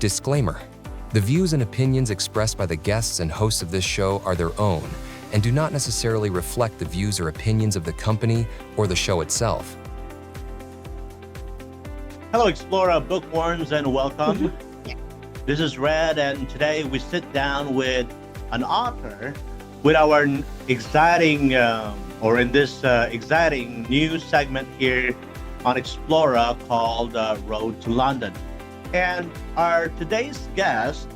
Disclaimer: the views and opinions expressed by the guests and hosts of this show are their own and do not necessarily reflect the views or opinions of the company or the show itself. Hello, Explora bookworms, and welcome. This is Red, and today we sit down with an author with our exciting, exciting new segment here on Explora called Road to London. And our today's guest,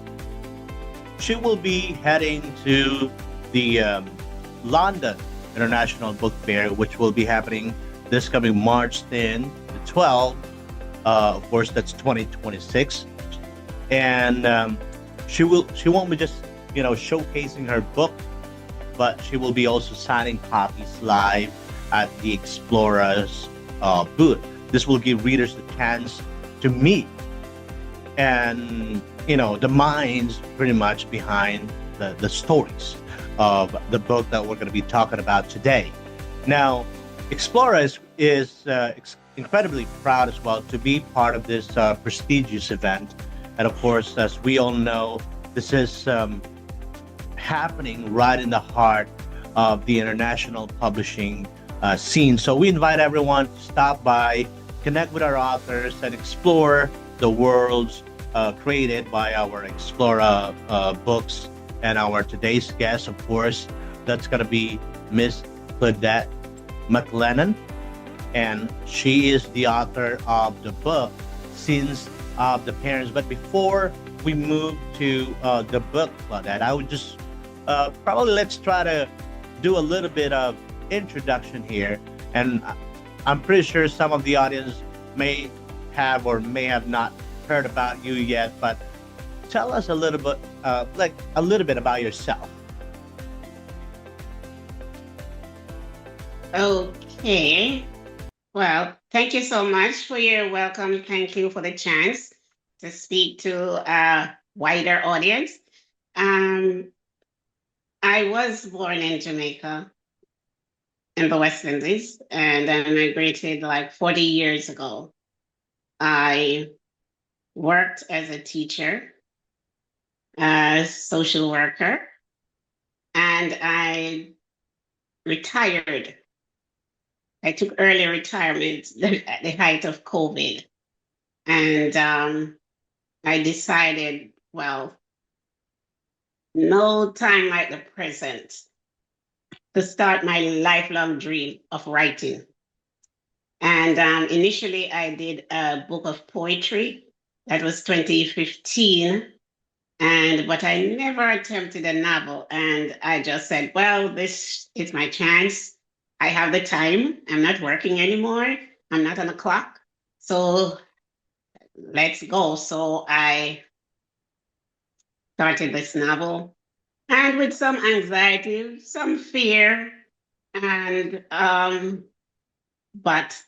she will be heading to the London International Book Fair, which will be happening this coming March 10 to 12. Of course, that's 2026. And she won't be just, showcasing her book, but she will be also signing copies live at the Explora's booth. This will give readers the chance to meet and the minds pretty much behind the stories of the book that we're going to be talking about today. Now, Explora is incredibly proud as well to be part of this prestigious event. And of course, as we all know, this is happening right in the heart of the international publishing scene. So we invite everyone to stop by, connect with our authors, and explore the worlds created by our Explora books. And our today's guest, of course, that's going to be Miss Claudette McLennon. And she is the author of the book, Sins of the Parents. But before we move to the book, Claudette, I would just probably let's try to do a little bit of introduction here. And I'm pretty sure some of the audience may have or may have not heard about you yet, but tell us a little bit, about yourself. Okay. Well, thank you so much for your welcome. Thank you for the chance to speak to a wider audience. I was born in Jamaica, in the West Indies, and I migrated like 40 years ago. I worked as a teacher, a social worker, and I retired. I took early retirement at the height of COVID. And I decided, well, no time like the present to start my lifelong dream of writing. And initially I did a book of poetry. That was 2015. But I never attempted a novel. And I just said, well, this is my chance. I have the time. I'm not working anymore. I'm not on the clock. So let's go. So I started this novel, and with some anxiety, some fear, and but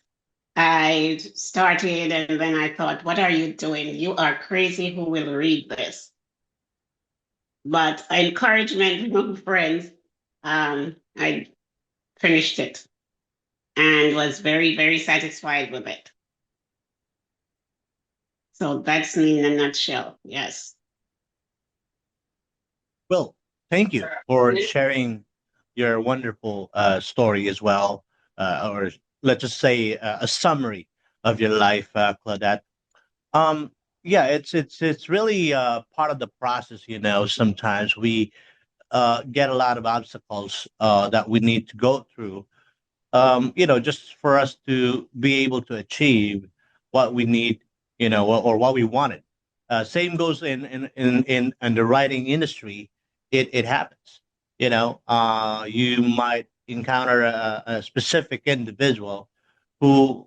I started, and then I thought, what are you doing? You are crazy. Who will read this? But encouragement from friends, I finished it and was very, very satisfied with it. So that's me in a nutshell. Yes. Well, thank you for sharing your wonderful story as well, or let's just say a summary of your life, Claudette. Yeah, it's really part of the process. Sometimes we get a lot of obstacles that we need to go through. Just for us to be able to achieve what we need, or what we wanted. Same goes in the writing industry. It happens. You might encounter a specific individual who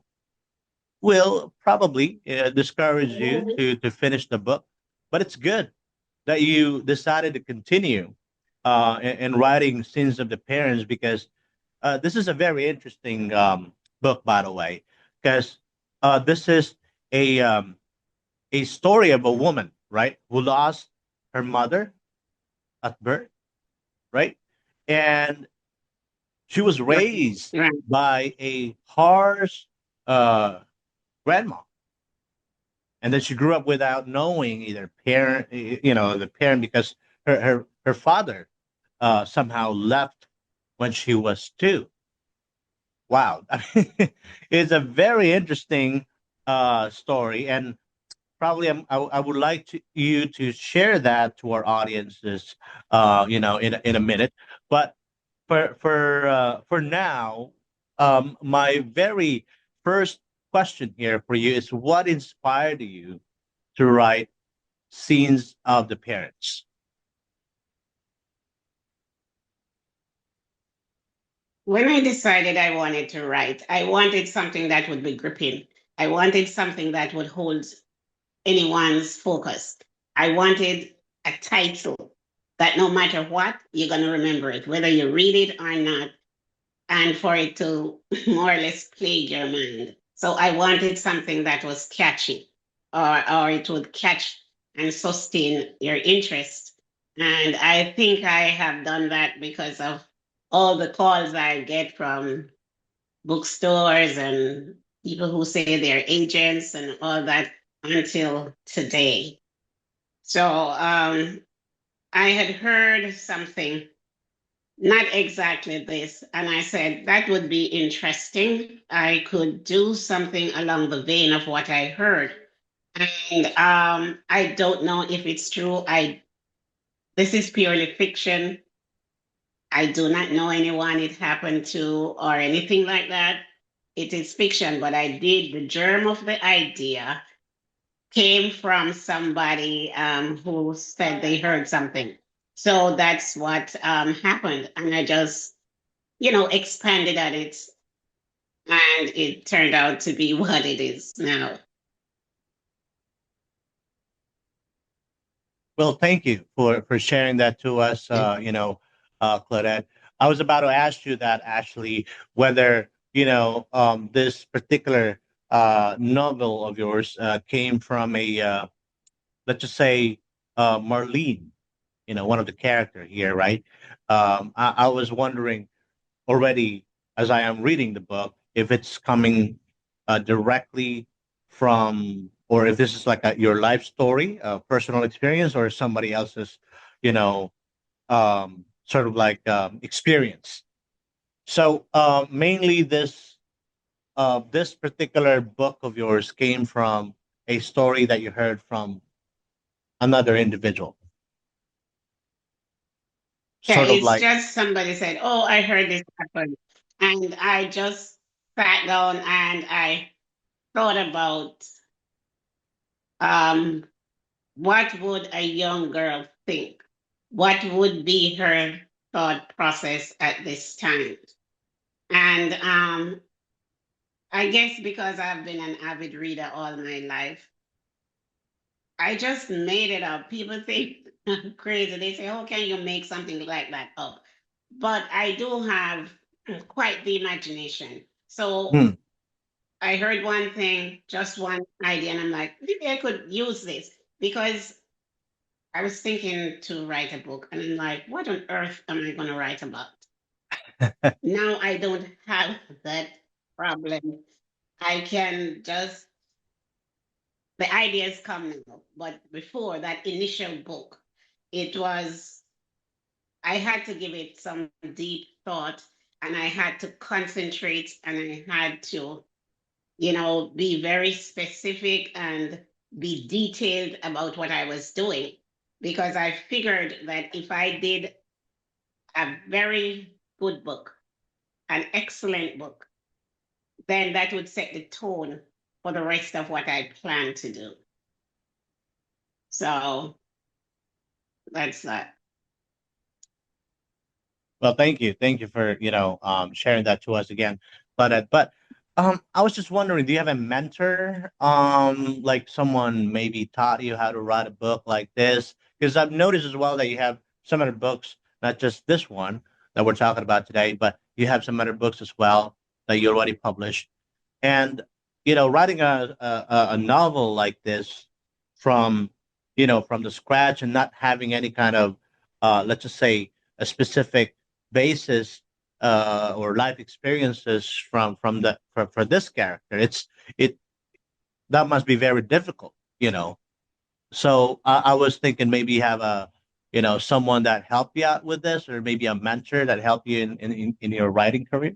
will probably discourage you to finish the book, but it's good that you decided to continue in writing Sins of the Parents, because this is a very interesting book, by the way, because this is a story of a woman, right, who lost her mother at birth, right, and she was raised Right. by a harsh grandma, and then she grew up without knowing either parent, the parent, because her father somehow left when she was 2. Wow. I mean, it's a very interesting story, and probably I would like you to share that to our audiences, in a minute. But for now, my very first question here for you is, what inspired you to write Scenes of the Parents? When I decided I wanted to write, I wanted something that would be gripping. I wanted something that would hold anyone's focus. I wanted a title that no matter what, you're going to remember it, whether you read it or not, and for it to more or less plague your mind. So I wanted something that was catchy, or it would catch and sustain your interest. And I think I have done that because of all the calls I get from bookstores and people who say they're agents and all that until today. So I had heard something, not exactly this, and I said that would be interesting. I could do something along the vein of what I heard. And I don't know if it's true. This is purely fiction. I do not know anyone it happened to or anything like that. It is fiction, but the germ of the idea came from somebody who said they heard something. So that's what happened. And I just, expanded on it. And it turned out to be what it is now. Well, thank you for sharing that to us, Claudette. I was about to ask you that, actually, whether this particular novel of yours came from let's just say, Marlene, one of the character here, right? I was wondering already, as I am reading the book, if it's coming directly from, or if this is like your life story, personal experience, or somebody else's, sort of like experience. So mainly this particular book of yours came from a story that you heard from another individual. Yeah, Sort of it's like, just somebody said, "Oh, I heard this happen." And I just sat down and I thought about um, what would a young girl think? What would be her thought process at this time? And I guess because I've been an avid reader all my life, I just made it up. People think I'm crazy. They say, "How can you make something like that up?" But I do have quite the imagination. So hmm, I heard one thing, just one idea, and I'm like, maybe I could use this because I was thinking to write a book, and I'm like, what on earth am I going to write about? Now I don't have that problem. I can just, the ideas come now. But before that initial book, it was, I had to give it some deep thought, and I had to concentrate, and I had to, be very specific and be detailed about what I was doing. Because I figured that if I did a very good book, an excellent book, then that would set the tone for the rest of what I plan to do. So that's that. well, thank you for sharing that to us again. But I was just wondering, do you have a mentor, like someone maybe taught you how to write a book like this? Because I've noticed as well that you have some other books, not just this one that we're talking about today, but you have some other books as well that you already published. And writing a novel like this from from the scratch, and not having any kind of let's just say a specific basis or life experiences for this character, it that must be very difficult. you know. So I was thinking maybe you have a, someone that helped you out with this, or maybe a mentor that helped you in your writing career.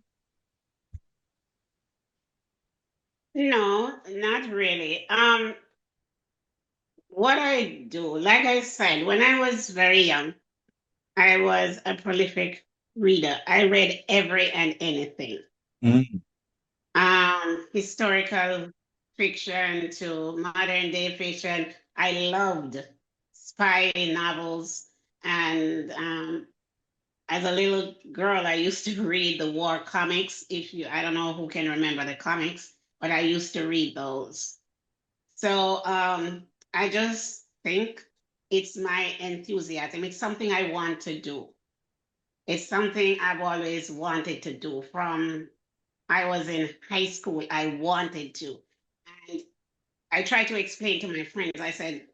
No, not really. What I do, like I said, when I was very young, I was a prolific reader. I read every and anything. Mm, Historical fiction to modern day fiction. I loved spy novels. And as a little girl, I used to read the war comics. I don't know who can remember the comics, but I used to read those. So I just think it's my enthusiasm. It's something I want to do. It's something I've always wanted to do. From I was in high school, I wanted to. And I tried to explain to my friends. I said,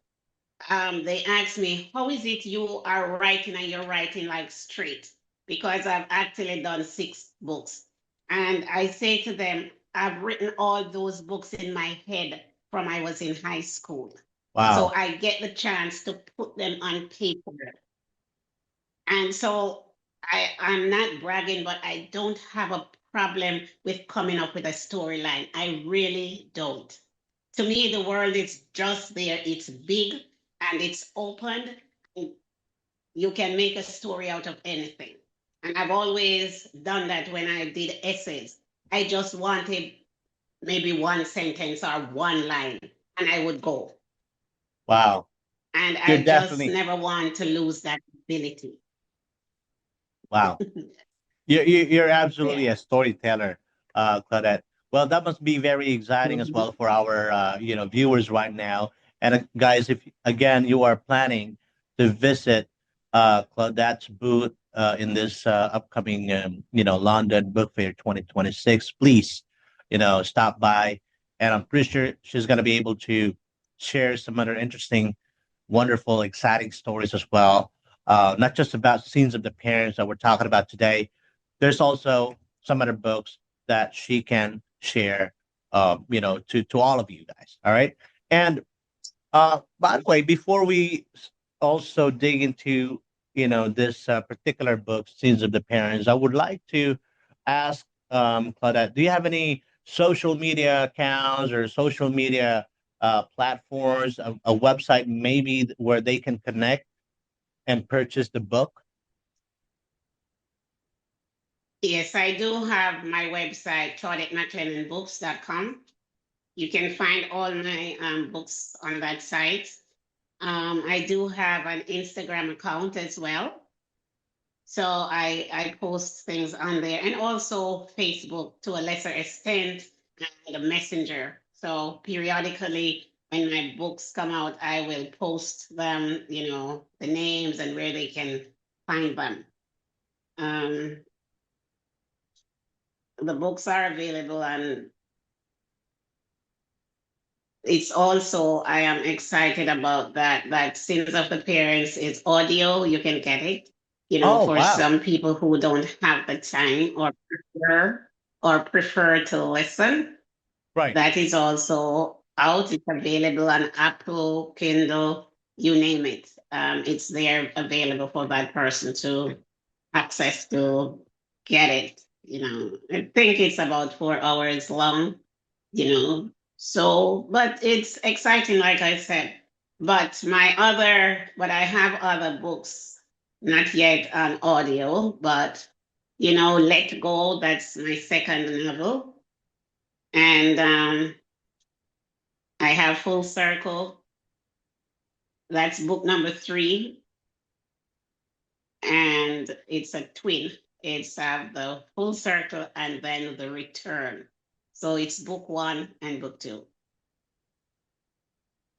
they asked me, how is it you are writing and you're writing like straight? Because I've actually done 6 books. And I say to them, I've written all those books in my head from I was in high school. So wow. I get the chance to put them on paper. And so I'm not bragging, but I don't have a problem with coming up with a storyline. I really don't. To me, the world is just there. It's big and it's open. You can make a story out of anything. And I've always done that when I did essays. I just wanted maybe one sentence or one line, and I would go. Wow. And You're I just definitely, never want to lose that ability. wow. You're absolutely Yeah. a storyteller, Claudette. Well, that must be very exciting as well Mhm. for our viewers right now. And guys, if again you are planning to visit Claudette's booth in this upcoming London Book Fair 2026, please stop by. And I'm pretty sure she's going to be able to share some other interesting, wonderful, exciting stories as well. Not just about scenes of the parents that we're talking about today. There's also some other books that she can share, to all of you guys. All right. And by the way, before we also dig into this particular book, Scenes of the Parents, I would like to ask Claudette, do you have any social media accounts or social media platforms, a website maybe where they can connect and purchase the book? Yes, I do have my website, ClaudetteMcLennonBooks.com. You can find all my books on that site. I do have an Instagram account as well. So I post things on there, and also Facebook to a lesser extent, and a messenger. So periodically when my books come out, I will post them, the names and where they can find them. Um, the books are available, and it's also, I am excited about that Sins of the Parents is audio. You can get it, Oh, for wow. some people who don't have the time or prefer to listen. Right. That is also out. It's available on Apple, Kindle, you name it. It's there available for that person to access to get it. I think it's about 4 hours long, you know. So, but it's exciting, like I said. But I have other books, not yet on audio, but Let Go, that's my second novel. And I have Full Circle, that's book number 3. And it's a twin. It's the Full Circle and then the Return. So it's book 1 and book 2.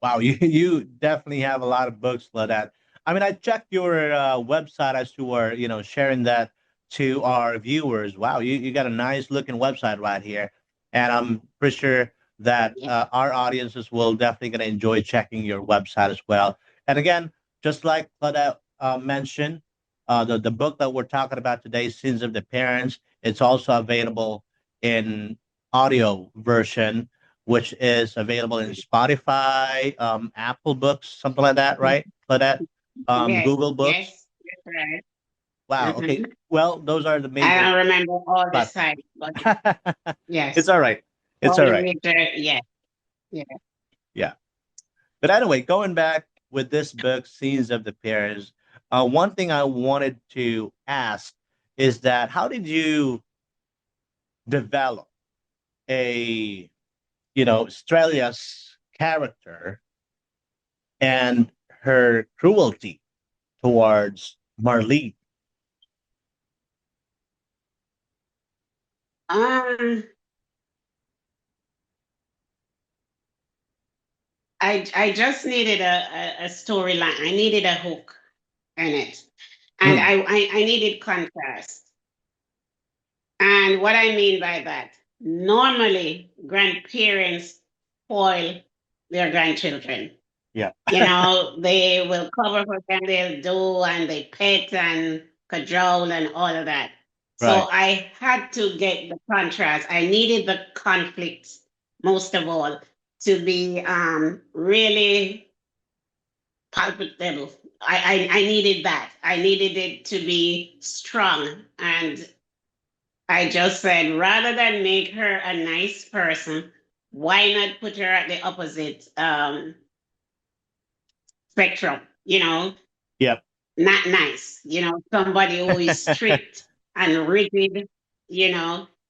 Wow, you definitely have a lot of books like that. I mean, I checked your website as you were, sharing that to our viewers. Wow, you got a nice looking website right here, and I'm pretty sure that Yeah. our audiences will definitely gonna enjoy checking your website as well. And again, just like Claudette mentioned, the book that we're talking about today, Sins of the Parents, it's also available in audio version which is available in Spotify, Apple Books, something like that, right, Claudette? Yes, Google Books. yes, that's right. Wow. Okay. Mhm. Well, those are the I major don't remember all the platforms. sites, but It's yes, all right. It's all all the right. major, yes, yeah. Yeah. But anyway, going back with this book, Scenes of the Pairs, one thing I wanted to ask is that how did you develop a, Australia's character and her cruelty towards Marlene? Um, I just needed a storyline. I needed a hook in it, and Mm, I needed contrast. And what I mean by that, normally grandparents spoil their grandchildren. yeah. They will cover for them, they'll do, and they pet and cajole and all of that. So Right. I had to get the contrast. I needed the conflict most of all to be really palpable. I needed that. I needed it to be strong. And I just said, rather than make her a nice person, why not put her at the opposite spectrum? Yep. Not nice, somebody who is strict and rigid,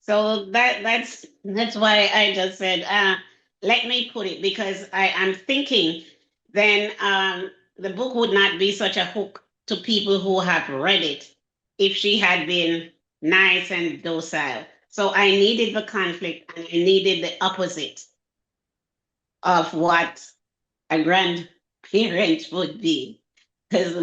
So that's why I just said, let me put it because I am thinking then the book would not be such a hook to people who have read it if she had been nice and docile. So I needed the conflict and I needed the opposite of what a grandparent would be. Because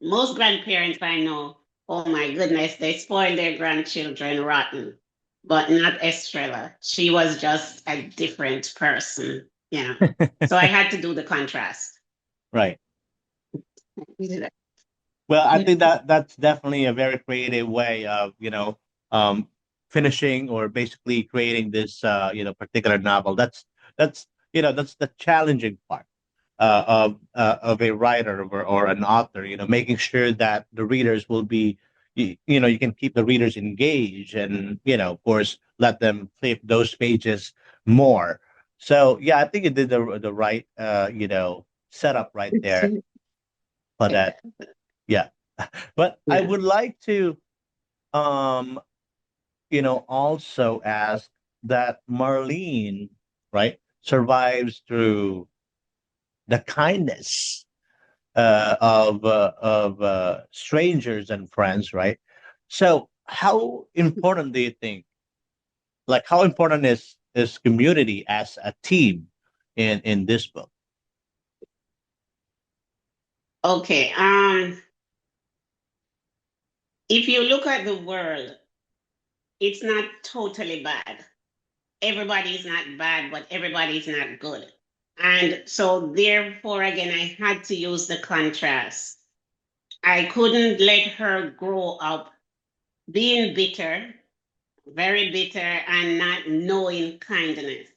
most grandparents I know, oh my goodness, they spoil their grandchildren rotten. But not Estrella. She was just a different person. So I had to do the contrast. Right. We did it. Well, I think that that's definitely a very creative way of, um, finishing or basically creating this, particular novel. That's the challenging part of a writer or an author. Making sure that the readers will be, you can keep the readers engaged, and of course, let them flip those pages more. So yeah, I think you did the right, setup right there for that. Yeah. But I Yeah. would like to, um, also ask that Marlene, right, survives through the kindness of strangers and friends, right? So, how important do you think? Like, how important is community as a team in this book? Okay. If you look at the world, it's not totally bad. Everybody is not bad, but everybody is not good. And so, therefore, again, I had to use the contrast. I couldn't let her grow up being bitter, very bitter, and not knowing kindness.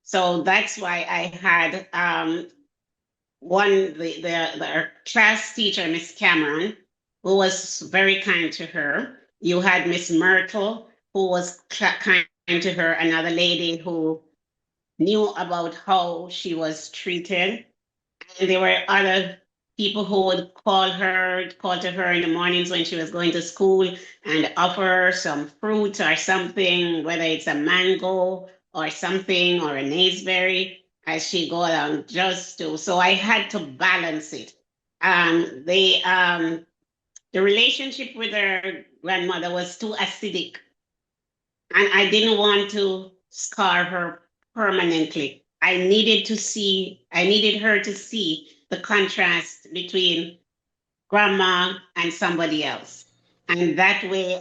So that's why I had the class teacher, Miss Cameron, who was very kind to her. You had Miss Myrtle, who was kind to her, another lady who knew about how she was treated. And there were other people who would call to her in the mornings when she was going to school and offer her some fruit or something, whether it's a mango or something or a naseberry as she go along just to. So I had to balance it. The relationship with her grandmother was too acidic, and I didn't want to scar her permanently. I needed her to see the contrast between grandma and somebody else. And that way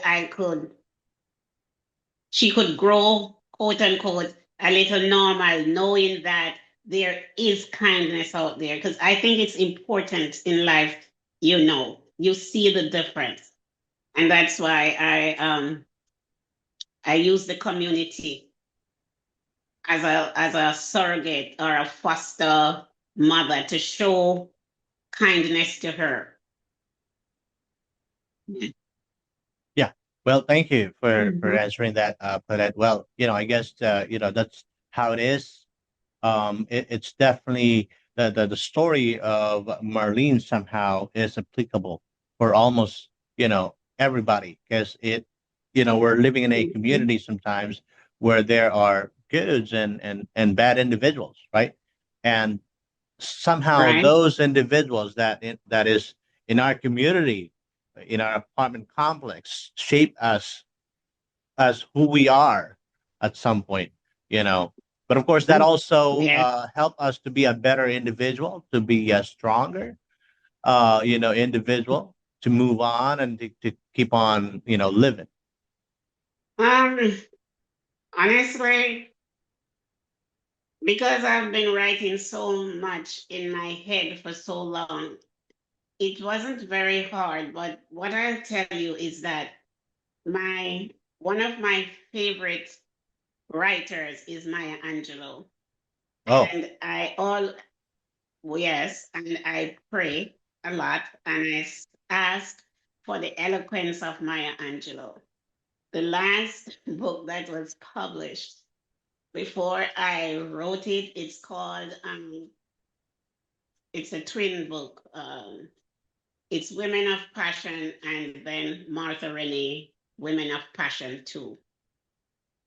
she could grow, quote unquote, a little normal, knowing that there is kindness out there. Because I think it's important in life, you see the difference. And that's why I use the community as a surrogate or a foster mother to show kindness to her. Yeah. Well, thank you for Mhm. answering that, Claudette. Well, I guess that's how it is. It's definitely the story of Marlene somehow is applicable for almost everybody, because we're living in a Mhm. community sometimes where there are goods and bad individuals, right? And somehow Right. those individuals that is in our community, in our apartment complex, shape us as who we are at some point, you know. But of course, that also Yes. help us to be a better individual, to be a stronger, individual, to move on and to keep on, living. Um, Honestly, because I've been writing so much in my head for so long, it wasn't very hard. But what I'll tell you is that my one of my favorite writers is Maya Angelou. Oh, And yes, and I pray a lot and ask for the eloquence of Maya Angelou. The last book that was published before I wrote it, it's called, it's a twin book. It's Women of Passion and then Martha Renee, Women of Passion 2.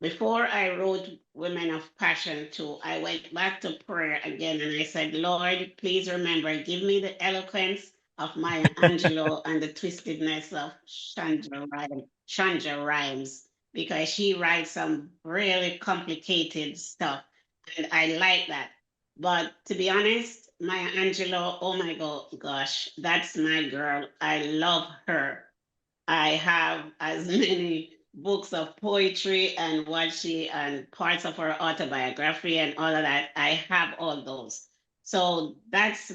Before I wrote Women of Passion 2, I went back to prayer again and I said, Lord, please remember, give me the eloquence of Maya Angelou and the twistedness of Shonda Rhimes, because she writes some really complicated stuff. And I like that. But to be honest, Maya Angelou, oh my gosh, that's my girl. I love her. I have as many books of poetry and what she and parts of her autobiography and all of that. I have all those. So that's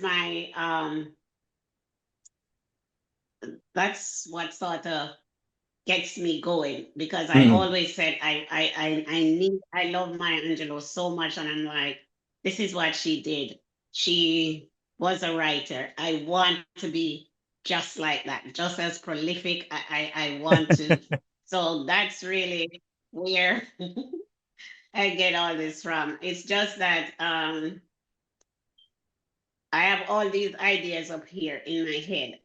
what sort of gets me going, because I mm, always said I love Maya Angelou so much, and I'm like, this is what she did. She was a writer. I want to be just like that, just as prolific. I want to. So that's really where I get all this from. It's just that I have all these ideas up here in my head.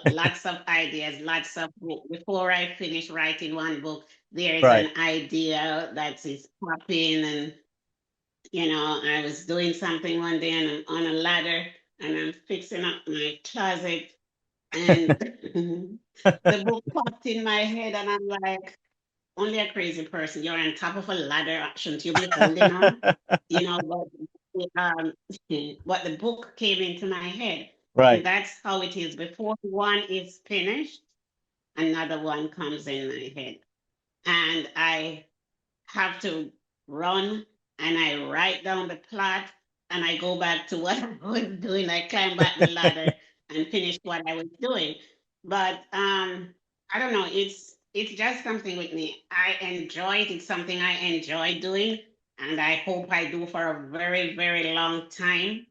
Lots of ideas, lots of book. Before I finish writing one book, there is right. an idea that is popping, and I was doing something one day, and I'm on a ladder, and I'm fixing up my closet, and the book popped in my head, and I'm like, only a crazy person. You're on top of a ladder. Shouldn't you be holding on? But but the book came into my head. And Right. that's how it is. Before one is finished, another one comes in my head. And I have to run and I write down the plot and I go back to what I was doing. I climb back the ladder and finish what I was doing. But I don't know, it's just something with me. I enjoy it. It's something I enjoy doing, and I hope I do for a very, very long time.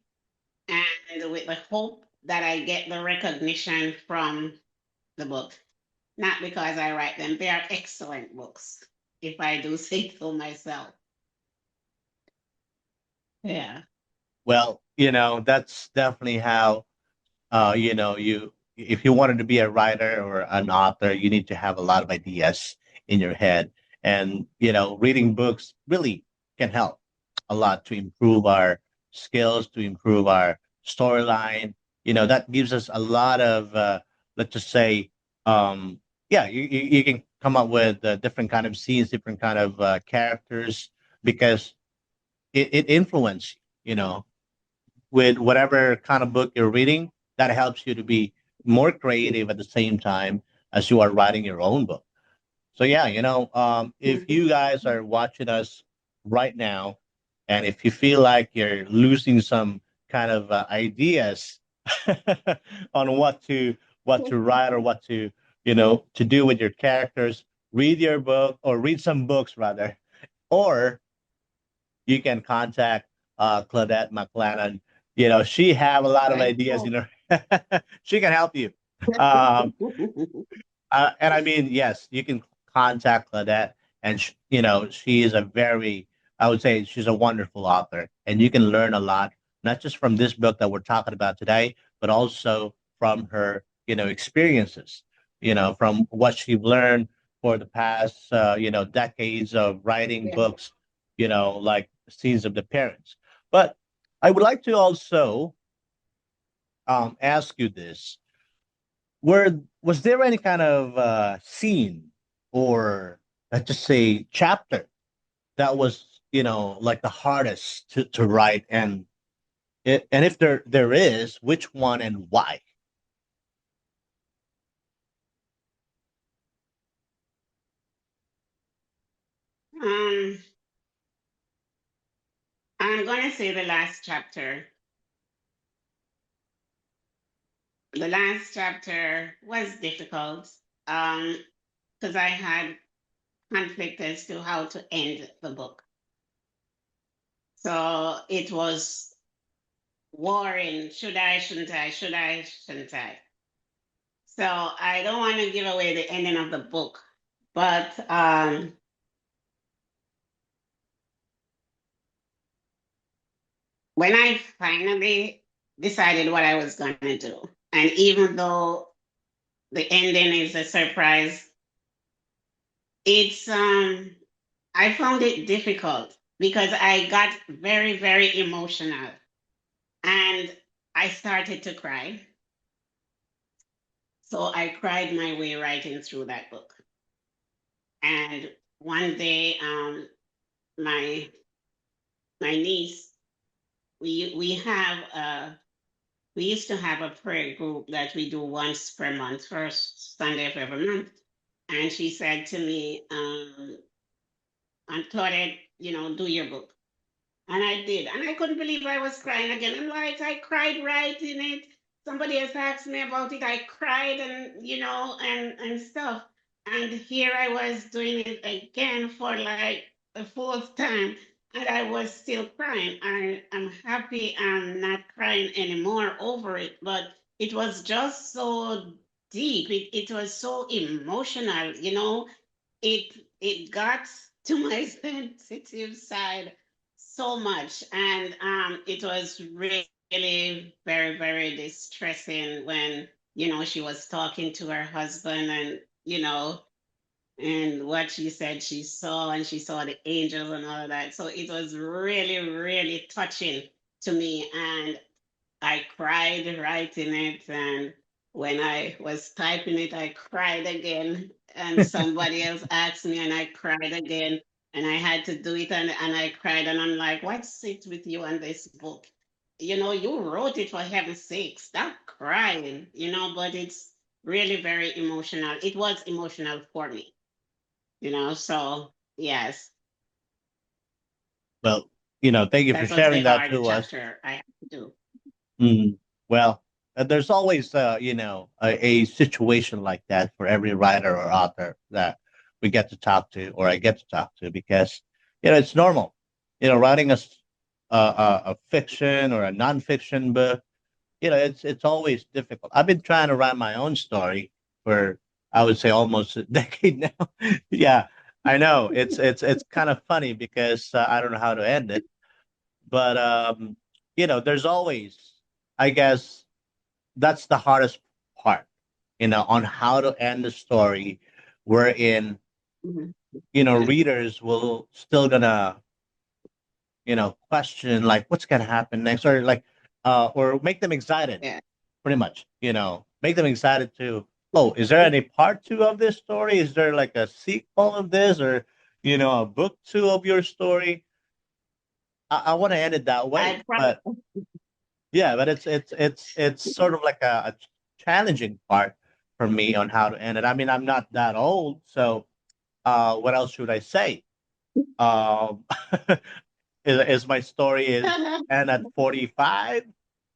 And with the hope that I get the recognition from the book. Not because I write them. They are excellent books, if I do say so myself. Yeah. Well, that's definitely how you if you wanted to be a writer or an author, you need to have a lot of ideas in your head. And reading books really can help a lot to improve our skills, to improve our storyline. That gives us a lot of let's just say, yeah, you can come up with different kind of scenes, different kind of characters, because it influences with whatever kind of book you're reading. That helps you to be more creative at the same time as you are writing your own book. So yeah, if Mhm. you guys are watching us right now, and if you feel like you're losing some kind of ideas on what to write, or what to do with your characters, read your book, or read some books rather, or you can contact Claudette McLennon. You know, she have a lot of Thank ideas. You you. know, she can help you. Um, and I mean, yes, you can contact Claudette, and you know, she is a very, I would say, she's a wonderful author, and you can learn a lot, not just from this book that we're talking about today, but also from her, you know, experiences, you know, from what she learned for the past, you know, decades of writing Yeah. books, you know, like Scenes of the Parents. But I would like to also ask you this: were was there any kind of scene, or let's just say chapter, that was, you know, like the hardest to write, and and if there is, which one and why? Um, I'm gonna say the last chapter. The last chapter was difficult. Because I had conflict as to how to end the book. So it was warring. Should I, shouldn't I? Should I, shouldn't I? So I don't want to give away the ending of the book, but when I finally decided what I was going to do, and even though the ending is a surprise, it's I found it difficult because I got very, very emotional and I started to cry. So I cried my way writing through that book. And one day, my my niece, we have we used to have a prayer group that we do once per month, first Sunday of every month. And she said to me, Claudette, you know, do your book. And I did. And I couldn't believe I was crying again. I'm like, I cried writing it. Somebody else asked me about it. I cried and, you know, and stuff. And here I was doing it again for like the fourth time. And I was still crying. I'm happy I'm not crying anymore over it. But it was just so deep. It was so emotional, you know. It got to my sensitive side so much. And it was really very, very distressing when, you know, she was talking to her husband and, you know, and what she said she saw, and she saw the angels and all of that. So it was really, really touching to me. And I cried writing it, and when I was typing it, I cried again. And somebody else asked me, and I cried again. And I had to do it, and I cried. And I'm like, what's it with you and this book? You know, you wrote it for heaven's sake. Stop crying, you know, but it's really very emotional. It was emotional for me, you know, so yes, Well, you know, thank you for that was the sharing that hard to us. chapter I had to do. Mhm. Well, there's always, you know, a situation like that for every writer or author that we get to talk to, or I get to talk to, because, you know, it's normal. You know, writing a fiction or a nonfiction book, you know, it's always difficult. I've been trying to write my own story for, I would say, almost a decade now. Yeah, I know it's kind of funny because I don't know how to end it, but you know, there's always, I guess, that's the hardest part, you know, on how to end the story, wherein, Mhm. you know, readers will still gonna, you know, question like what's gonna happen next, or like or make them excited, Yeah. pretty much, you know, make them excited to, oh, is there any part two of this story? Is there like a sequel of this, or, you know, a book two of your story? I want to end it that way, I but yeah, but it's sort of like a challenging part for me on how to end it. I mean, I'm not that old, so what else should I say? Um, is my story is end at 45?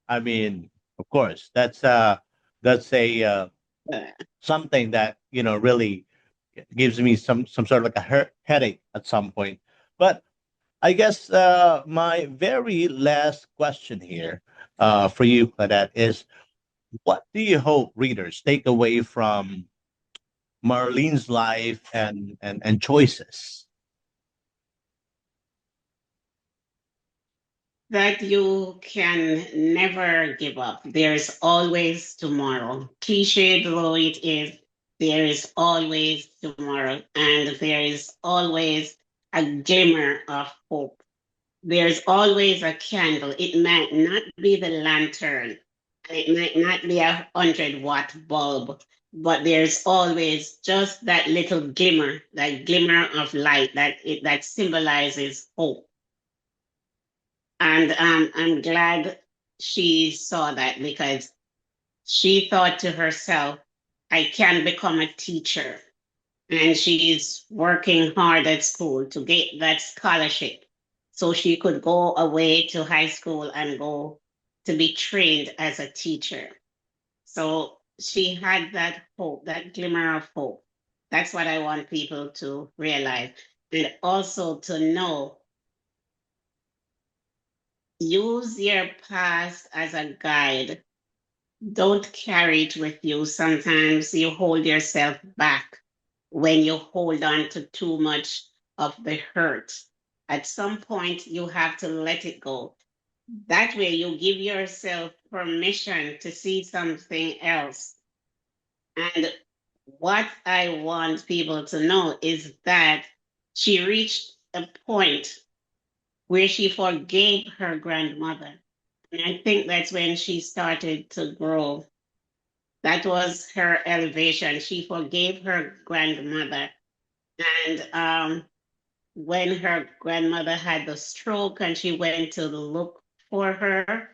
I mean, of course, that's a something that, you know, really gives me some sort of like a headache at some point. But I guess my very last question here for you, Claudette, is what do you hope readers take away from Marlene's life and choices? That you can never give up. There's always tomorrow. Cliched though it is, there is always tomorrow, and there is always a glimmer of hope. There's always a candle. It might not be the lantern, and it might not be 100-watt bulb, but there's always just that little glimmer, that glimmer of light that symbolizes hope. And I'm glad she saw that because she thought to herself, I can become a teacher. And she's working hard at school to get that scholarship so she could go away to high school and go to be trained as a teacher. So she had that hope, that glimmer of hope. That's what I want people to realize. And also to know, use your past as a guide. Don't carry it with you. Sometimes you hold yourself back when you hold on to too much of the hurt. At some point, you have to let it go. That way, you give yourself permission to see something else. And what I want people to know is that she reached a point where she forgave her grandmother. And I think that's when she started to grow. That was her elevation. She forgave her grandmother. And when her grandmother had the stroke and she went to look for her,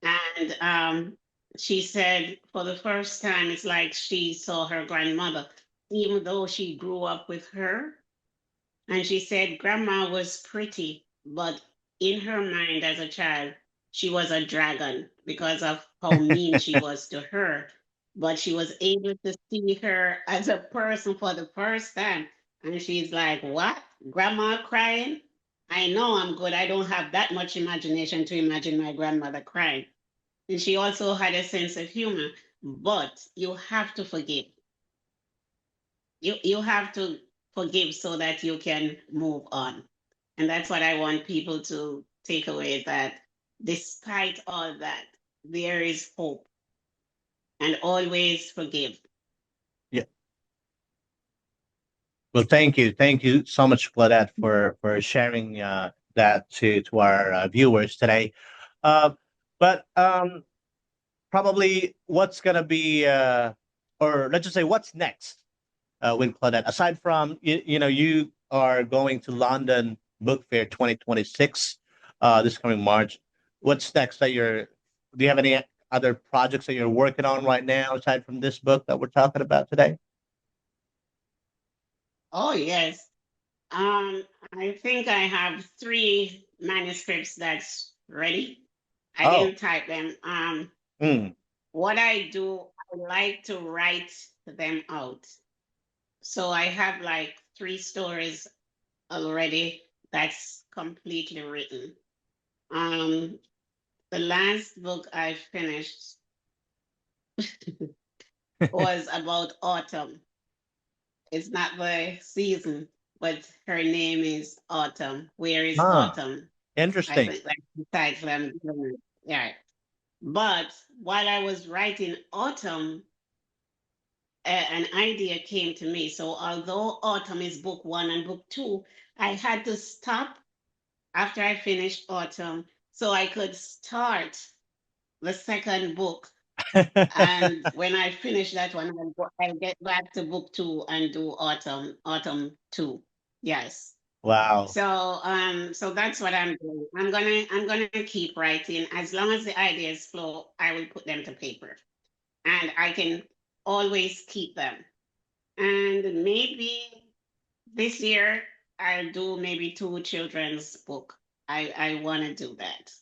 and she said for the first time, it's like she saw her grandmother, even though she grew up with her. And she said grandma was pretty, but in her mind as a child, she was a dragon because of how mean she was to her. But she was able to see her as a person for the first time. And she's like, what? Grandma crying? I know I'm good. I don't have that much imagination to imagine my grandmother crying. And she also had a sense of humor. But you have to forgive. You have to forgive so that you can move on. And that's what I want people to take away, that despite all that, there is hope, and always forgive. Yeah. Well, thank you so much, Claudette, for sharing that to our viewers today. Uh, but probably what's gonna be, or let's just say, what's next with Claudette? Aside from you are going to London Book Fair 2026 this coming March. What's next that you're? Do you have any other projects that you're working on right now aside from this book that we're talking about today? Oh, yes. Um, I think I have 3 manuscripts that's ready. I Oh, didn't type them. mm, What I do, I like to write them out. So I have like 3 stories already that's completely written. Um, the last book I finished was about autumn. It's not the season, but her name is Autumn. Where is ah, Autumn? I interesting. think that's the title I'm giving it. Yeah. But while I was writing Autumn, an idea came to me. So although Autumn is book 1 and book 2, I had to stop after I finished Autumn so I could start the second book. And when I finish that one, I'll get back to book 2 and do Autumn 2. Yes. Wow. So that's what I'm doing. I'm gonna keep writing. As long as the ideas flow, I will put them to paper. And I can always keep them. And maybe this year I'll do maybe 2 children's book. I wanna do that.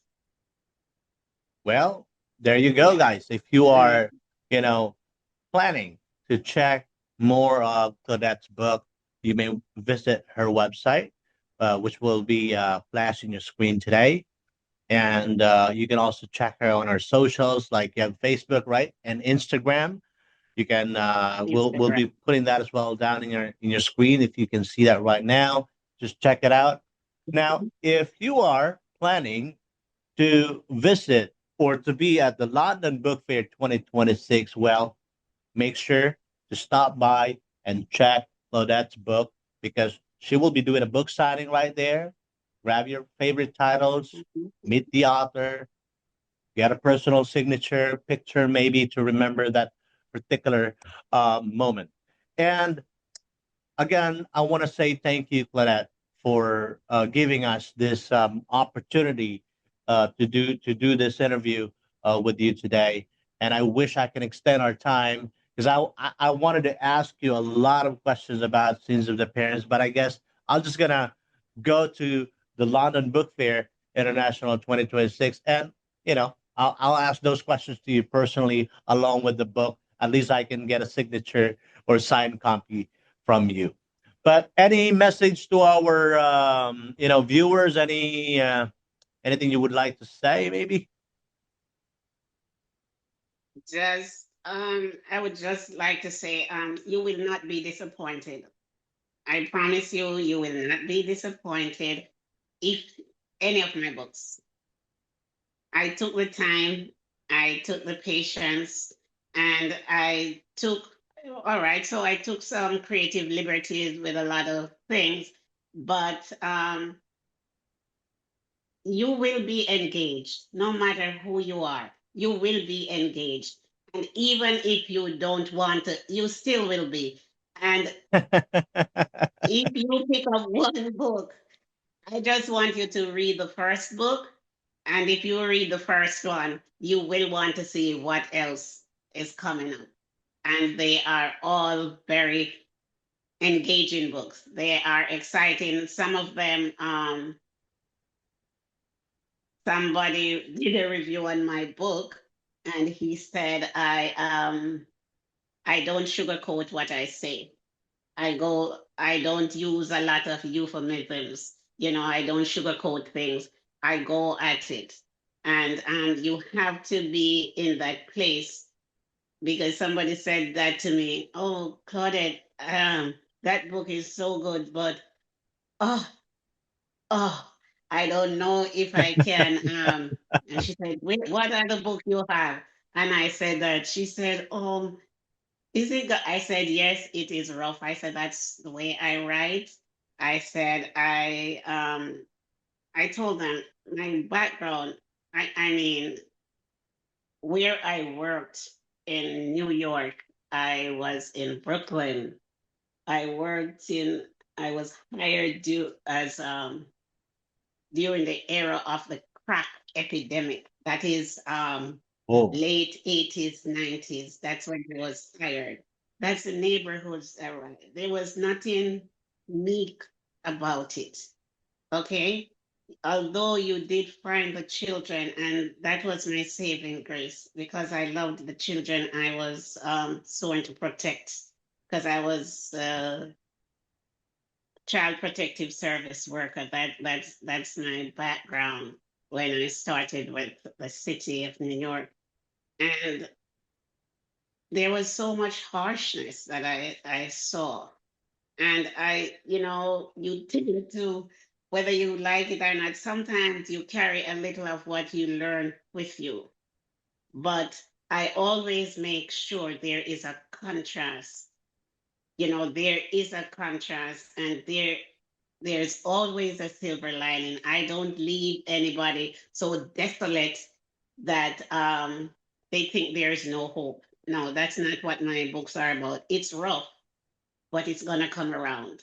Well, there you go, Yeah. guys. If you Mm. are, you know, planning to check more of Claudette's book, you may visit her website. which will be flashing your screen today. And you can also check her on our socials, like you have Facebook, right, and Instagram. You can we'll Instagram. be putting that as well down in your screen if you can see that right now. Just check it out. Now, if you are planning to visit or to be at the London Book Fair 2026, well, make sure to stop by and check Claudette's book because she will be doing a book signing right there. Grab your favorite titles, meet the author, get a personal signature, picture maybe to remember that particular moment. And again, I want to say thank you, Claudette, for giving us this opportunity to do this interview with you today. And I wish I can extend our time because I wanted to ask you a lot of questions about Sins of the Parents, but I guess I'm just gonna go to the London Book Fair International 2026, and I'll ask those questions to you personally along with the book. At least I can get a signature or signed copy from you. But any message to our viewers? Anything you would like to say, maybe? Just I would just like to say, you will not be disappointed. I promise you, you will not be disappointed if any of my books. I took the time, I took the patience, and I took, all right, so I took some creative liberties with a lot of things, but you will be engaged no matter who you are. You will be engaged. And even if you don't want to, you still will be. And if you pick up one book, I just want you to read the first book. And if you read the first one, you will want to see what else is coming up. And they are all very engaging books. They are exciting. Some of them, somebody did a review on my book, and he said I don't sugarcoat what I say. I don't use a lot of euphemisms. I don't sugarcoat things. I go at it. And you have to be in that place because somebody said that to me. Oh, Claudette, that book is so good, but oh, oh, I don't know if I can. And she said, wait, what other book you have? And I said that. She said, is it good? I said, yes, it is rough. I said, that's the way I write. I said, I told them my background, I mean, where I worked in New York, I was in Brooklyn. I was hired as during the era of the crack epidemic. That is Oh, late 80s, 90s. That's when I was hired. That's the neighborhoods era. There was nothing meek about it. Okay. Although you did find the children, and that was my saving grace because I loved the children I was sworn to protect because I was child protective service worker. That's my background when I started with the city of New York. And there was so much harshness that I saw. And you tend to, whether you like it or not, sometimes you carry a little of what you learn with you. But I always make sure there is a contrast. There is a contrast, and there's always a silver lining. I don't leave anybody so desolate that they think there is no hope. No, that's not what my books are about. It's rough, but it's gonna come around.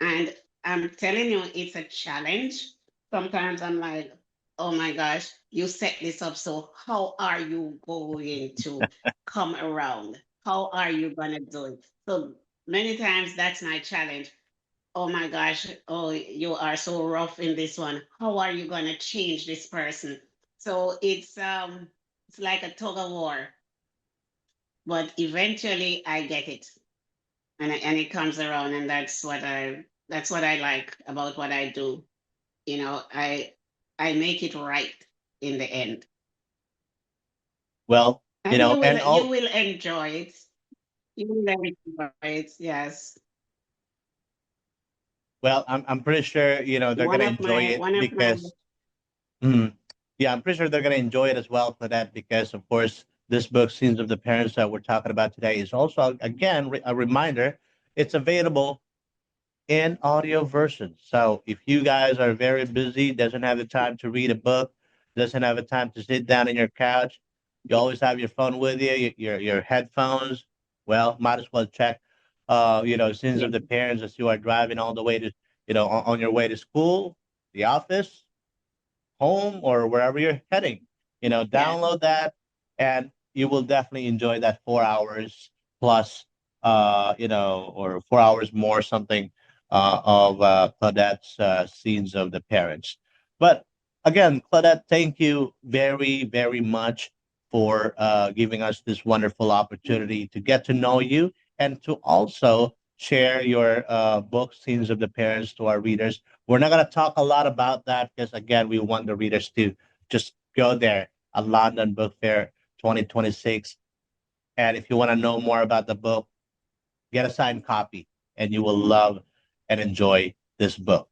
And I'm telling you, it's a challenge. Sometimes I'm like, oh my gosh, you set this up. So how are you going to come around? How are you gonna do it? So many times that's my challenge. Oh my gosh, oh, you are so rough in this one. How are you gonna change this person? So it's like a tug of war, but eventually I get it. And it comes around, and that's what I That's what I like about what I do. You know, I make it right in the end. Well, And and you all, will enjoy it. You will enjoy it, yes. well, I'm pretty sure, they're gonna enjoy it One of my because, mm, yeah, I'm pretty sure they're gonna enjoy it as well for that because, of course, this book, Scenes of the Parents, that we're talking about today, is also again a reminder. It's available in audio version. So if you guys are very busy, doesn't have the time to read a book, doesn't have the time to sit down in your couch, you always have your phone with you, your headphones. Well, might as well check, Sins yeah, of the Parents as you are driving all the way to, on your way to school, the office, home, or wherever you're heading. yeah. Download that, and you will definitely enjoy that 4 hours plus, or 4 hours more something of Claudette's Scenes of the Parents. But again, Claudette, thank you very, very much for giving us this wonderful opportunity to get to know you and to also share your book, Scenes of the Parents, to our readers. We're not going to talk a lot about that because, again, we want the readers to just go there at London Book Fair 2026. And if you want to know more about the book, get a signed copy and you will love and enjoy this book.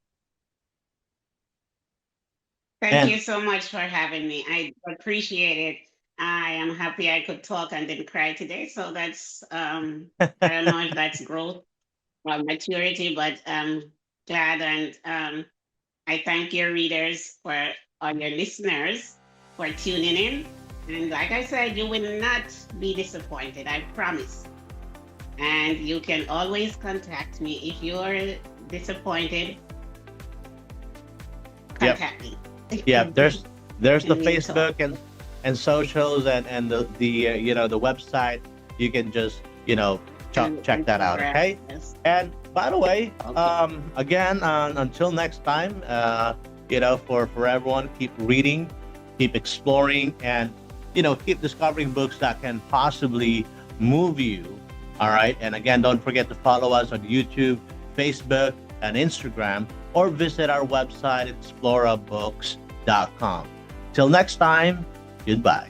Thank And you so much for having me. I appreciate it. I am happy I could talk and didn't cry today. So that's I don't know if that's growth or maturity, but glad and I thank your readers or your listeners for tuning in. And like I said, you will not be disappointed, I promise. And you can always contact me if you're disappointed. yep, Contact me. yep. There's the And we'll talk. Facebook and socials and the website. You can just check that out. Okay. Yes. And by the way, Okay. again, until next time, for everyone, keep reading, keep exploring, and keep discovering books that can possibly move you. All right. And again, don't forget to follow us on YouTube, Facebook, and Instagram, or visit our website, explorabooks.com. Till next time, goodbye.